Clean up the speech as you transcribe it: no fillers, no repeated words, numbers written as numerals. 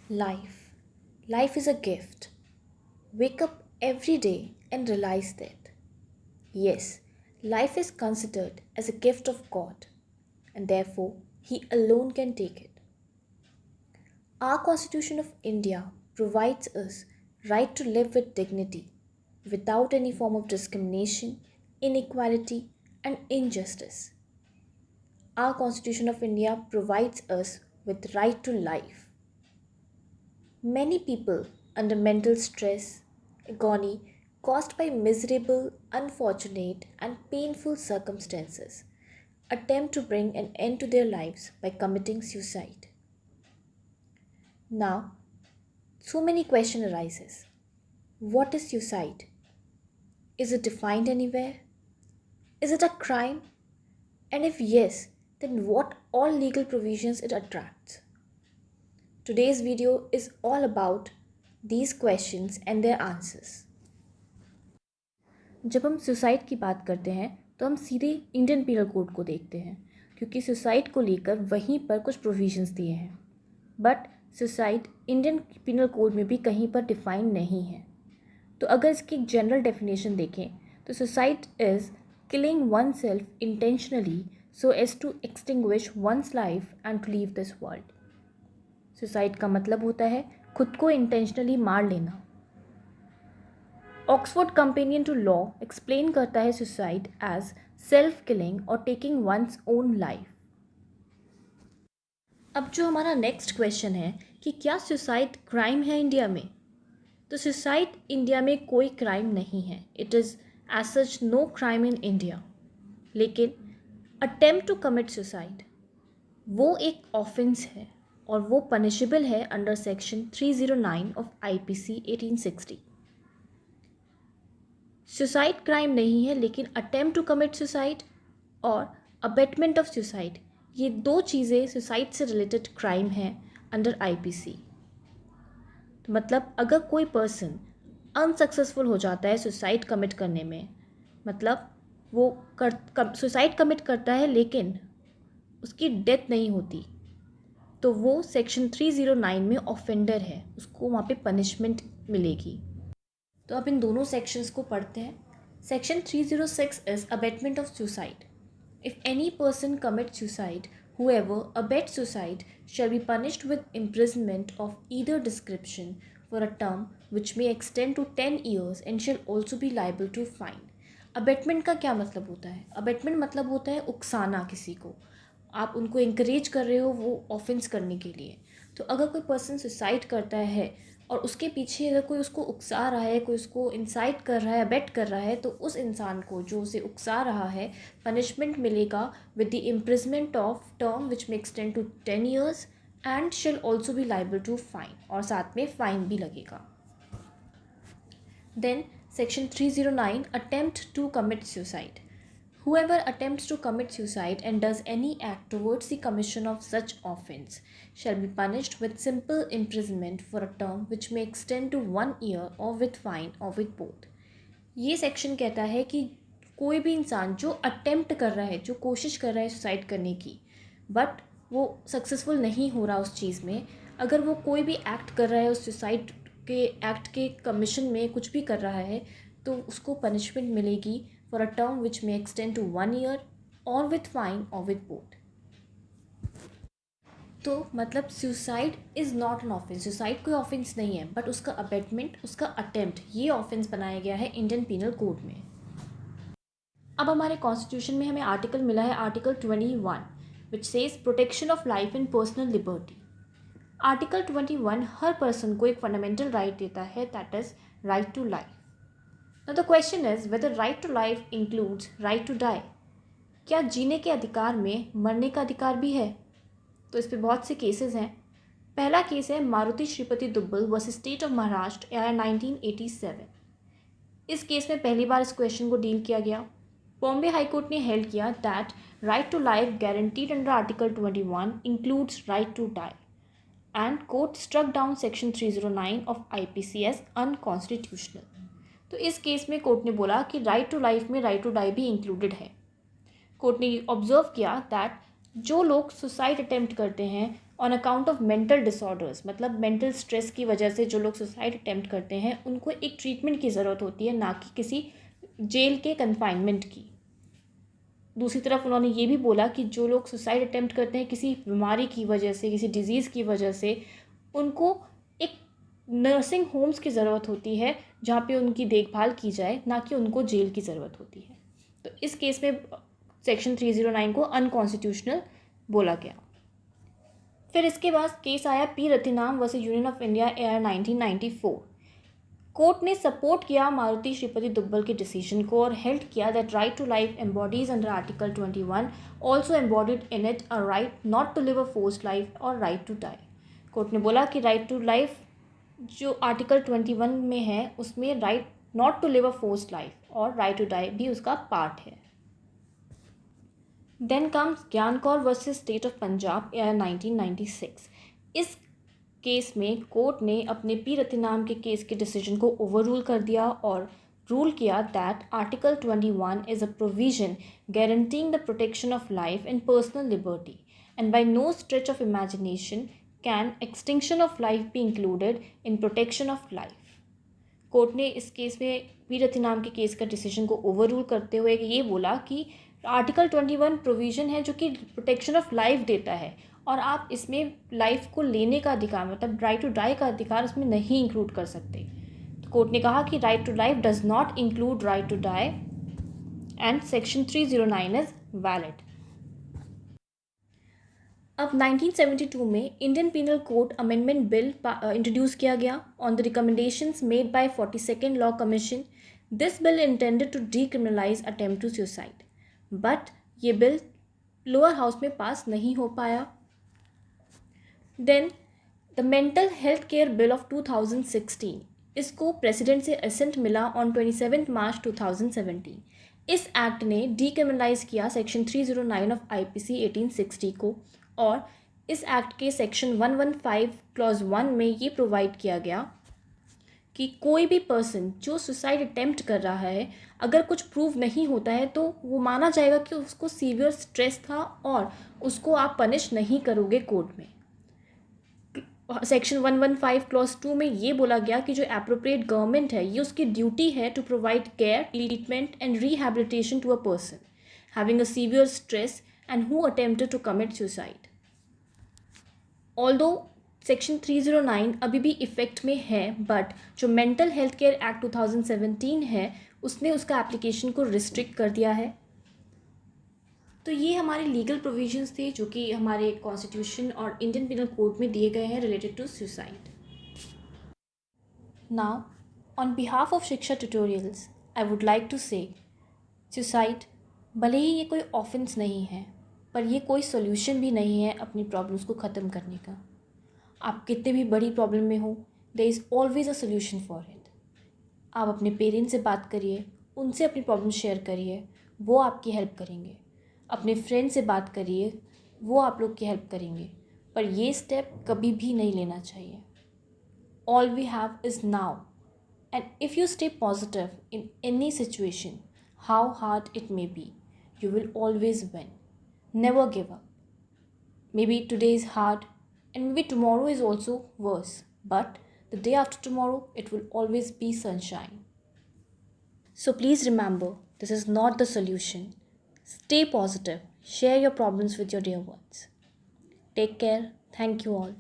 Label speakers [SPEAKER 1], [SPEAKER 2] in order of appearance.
[SPEAKER 1] Life. Life is a gift. Wake up every day and realize that. Yes, life is considered as a gift of God, and therefore He alone can take it. Our Constitution of India provides us right to live with dignity, without any form of discrimination, inequality, and injustice. Our Constitution of India provides us with right to life. Many people under mental stress, agony caused by miserable, unfortunate, and painful circumstances attempt to bring an end to their lives by committing suicide. Now, so many questions arises. What is suicide? Is it defined anywhere? Is it a crime? And if yes, then what all legal provisions it attracts? Today's video is all about these questions and their answers. जब हम suicide की बात करते हैं तो हम सीधे Indian penal code को देखते हैं क्योंकि सुसाइड को लेकर वहीं पर कुछ प्रोविजंस दिए हैं but suicide Indian penal code में भी कहीं पर डिफाइन नहीं है। तो अगर इसकी एक जनरल डेफिनेशन देखें तो suicide is killing one self intentionally so as to extinguish one's life and to leave this world. Suicide का मतलब होता है खुद को इंटेंशनली मार लेना। Oxford companion to law explain करता है सुसाइड एज सेल्फ किलिंग और टेकिंग वंस ओन लाइफ। अब जो हमारा नेक्स्ट क्वेश्चन है कि क्या सुसाइड क्राइम है इंडिया में, तो सुसाइड इंडिया में कोई क्राइम नहीं है। It is as such no crime in India. लेकिन अटेम्प्ट टू कमिट सुसाइड वो एक ऑफेंस है और वो पनिशेबल है under section 309 of IPC 1860। Suicide crime नहीं है लेकिन अटेम्प्ट टू कमिट सुसाइड और अबेटमेंट ऑफ सुसाइड ये दो चीज़ें सुसाइड से रिलेटेड क्राइम हैं अंडर आईपीसी। तो मतलब अगर कोई पर्सन अनसक्सेसफुल हो जाता है सुसाइड कमिट करने में, मतलब वो सुसाइड कमिट करता है लेकिन उसकी डेथ नहीं होती, तो वो सेक्शन 309 में ऑफेंडर है, उसको वहाँ पे पनिशमेंट मिलेगी। तो अब इन दोनों सेक्शंस को पढ़ते हैं। Section 306 is abetment of suicide. If any person commit suicide whoever abets suicide shall be punished with imprisonment of either description for a term which may extend to 10 years and shall also be liable to fine। Abetment का क्या मतलब होता है? Abetment मतलब होता है उकसाना किसी को, आप उनको इंकरेज कर रहे हो वो ऑफेंस करने के लिए। तो अगर कोई पर्सन सुसाइड करता है और उसके पीछे अगर कोई उसको उकसा रहा है, कोई उसको इंसाइट कर रहा है, अबेट कर रहा है, तो उस इंसान को जो उसे उकसा रहा है पनिशमेंट मिलेगा with the imprisonment of term which में extend to 10 years and shall also be liable to fine, और साथ में फाइन भी लगेगा। Then section 309 attempt to commit suicide. Whoever attempts to commit suicide and does any act towards the commission of such offense shall be punished with simple imprisonment for a term which may extend to 1 year or with fine or with both। ये section कहता है कि कोई भी इंसान जो attempt कर रहा है, जो कोशिश कर रहा है सुसाइड करने की, बट वो सक्सेसफुल नहीं हो रहा उस चीज़ में, अगर वो कोई भी एक्ट कर रहा है उस सुसाइड के एक्ट के कमीशन में कुछ भी कर रहा है, तो उसको पनिशमेंट मिलेगी for a term which may extend to 1 year or with fine or with both। तो मतलब suicide is not an offence, suicide कोई ऑफेंस नहीं है, बट उसका अबेटमेंट, उसका अटेम्प्ट, ये ऑफेंस बनाया गया है इंडियन पीनल कोड में। अब हमारे कॉन्स्टिट्यूशन में हमें आर्टिकल मिला है article 21 which says protection of life and personal liberty. Article 21 हर पर्सन को एक फंडामेंटल राइट देता है, that is right to life. Now the question is whether right to life includes right to die। क्या जीने के अधिकार में मरने का अधिकार भी है? तो इस पे बहुत से केसेस हैं। पहला केस है Maruti Shripati Dubbal versus state of Maharashtra AIR 1987। इस केस में पहली बार इस क्वेश्चन को डील किया गया। बॉम्बे हाई कोर्ट ने हेल्ड किया that right to life guaranteed under article 21 includes right to die and court struck down section 309 of IPC as unconstitutional. तो इस केस में कोर्ट ने बोला कि राइट टू लाइफ में राइट टू डाई भी इंक्लूडेड है। कोर्ट ने ऑब्जर्व किया दैट जो लोग सुसाइड अटेम्प्ट करते हैं on account of mental disorders, मतलब मेंटल स्ट्रेस की वजह से जो लोग सुसाइड अटेम्प्ट करते हैं उनको एक ट्रीटमेंट की ज़रूरत होती है, ना कि किसी जेल के कन्फाइनमेंट की। दूसरी तरफ उन्होंने ये भी बोला कि जो लोग सुसाइड अटेम्प्ट करते हैं किसी बीमारी की वजह से, किसी डिजीज़ की वजह से, उनको एक नर्सिंग होम्स की ज़रूरत होती है जहाँ पे उनकी देखभाल की जाए, ना कि उनको जेल की ज़रूरत होती है। तो इस केस में सेक्शन 309 को अनकॉन्स्टिट्यूशनल बोला गया। फिर इसके बाद केस आया P Rathinam versus union of India AIR 1994। Court ने सपोर्ट किया मारुति श्रीपति दुब्बल के डिसीजन को और हेल्ड किया that right to life embodies under article 21 also embodied in it a right not to live a forced life और राइट टू डाई। कोर्ट ने बोला कि राइट टू लाइफ जो आर्टिकल 21 में है उसमें right not to live a forced life और right to die भी उसका पार्ट है। Then comes Gian Kaur versus state of Punjab AIR 1996। इस केस में कोर्ट ने अपने पी रतिनाम के केस के डिसीजन को ओवररूल कर दिया और रूल किया that article 21 is a provision guaranteeing the protection of life and personal liberty and by no stretch of imagination can extinction of life be included in protection of life. Court ने इस केस में P रतिनाम के case का decision को overrule करते हुए ये बोला कि आर्टिकल 21 प्रोविज़न है जो कि प्रोटेक्शन ऑफ लाइफ देता है और आप इसमें लाइफ को लेने का अधिकार, मतलब राइट टू डाई का अधिकार उसमें नहीं इंक्लूड कर सकते। तो कोर्ट ने कहा कि right to life does not include right to die and section 309 is valid. अब 1972 में Indian penal code amendment bill introduce किया गया on the recommendations made by 42nd law commission. This bill intended to decriminalise attempt to suicide, but ये bill lower house में pass नहीं हो पाया। Then the mental health care bill of 2016, इसको president से ascent मिला ऑन 27 मार्च 2017। इस act ने डीक्रिमिनलाइज किया सेक्शन 309 ऑफ आईपीसी 1860 को और इस एक्ट के सेक्शन 115 क्लॉज 1 में ये प्रोवाइड किया गया कि कोई भी पर्सन जो सुसाइड अटेम्प्ट कर रहा है अगर कुछ प्रूव नहीं होता है तो वो माना जाएगा कि उसको सीवियर स्ट्रेस था और उसको आप पनिश नहीं करोगे कोर्ट में। सेक्शन 115 क्लॉज 2 में ये बोला गया कि जो एप्रोप्रिएट गवर्नमेंट है ये उसकी ड्यूटी है to provide care, treatment and rehabilitation to a person having a severe stress and who attempted to commit suicide. Although section 309 अभी भी इफ़ेक्ट में है, बट जो मेंटल हेल्थ केयर एक्ट 2017 है उसने उसका एप्लीकेशन को रिस्ट्रिक्ट कर दिया है। तो ये हमारे लीगल प्रोविजंस थे जो कि हमारे कॉन्स्टिट्यूशन और इंडियन पिनल कोड में दिए गए हैं related to suicide. Now on behalf of Shiksha tutorials I would like to say suicide भले ही ये कोई ऑफेंस नहीं है पर ये कोई सोल्यूशन भी नहीं है अपनी प्रॉब्लम्स को ख़त्म करने का। आप कितने भी बड़ी प्रॉब्लम में हो, there is always a solution for it. आप अपने पेरेंट्स से बात करिए, उनसे अपनी प्रॉब्लम शेयर करिए, वो आपकी हेल्प करेंगे। अपने फ्रेंड से बात करिए, वो आप लोग की हेल्प करेंगे। पर ये स्टेप कभी भी नहीं लेना चाहिए। All we have is now and if you stay positive in any situation, how hard it may be, you will always win. Never give up. Maybe today is hard and maybe tomorrow is also worse, but the day after tomorrow it will always be sunshine. So please remember, this is not the solution. Stay positive. Share your problems with your dear ones. Take care. Thank you all.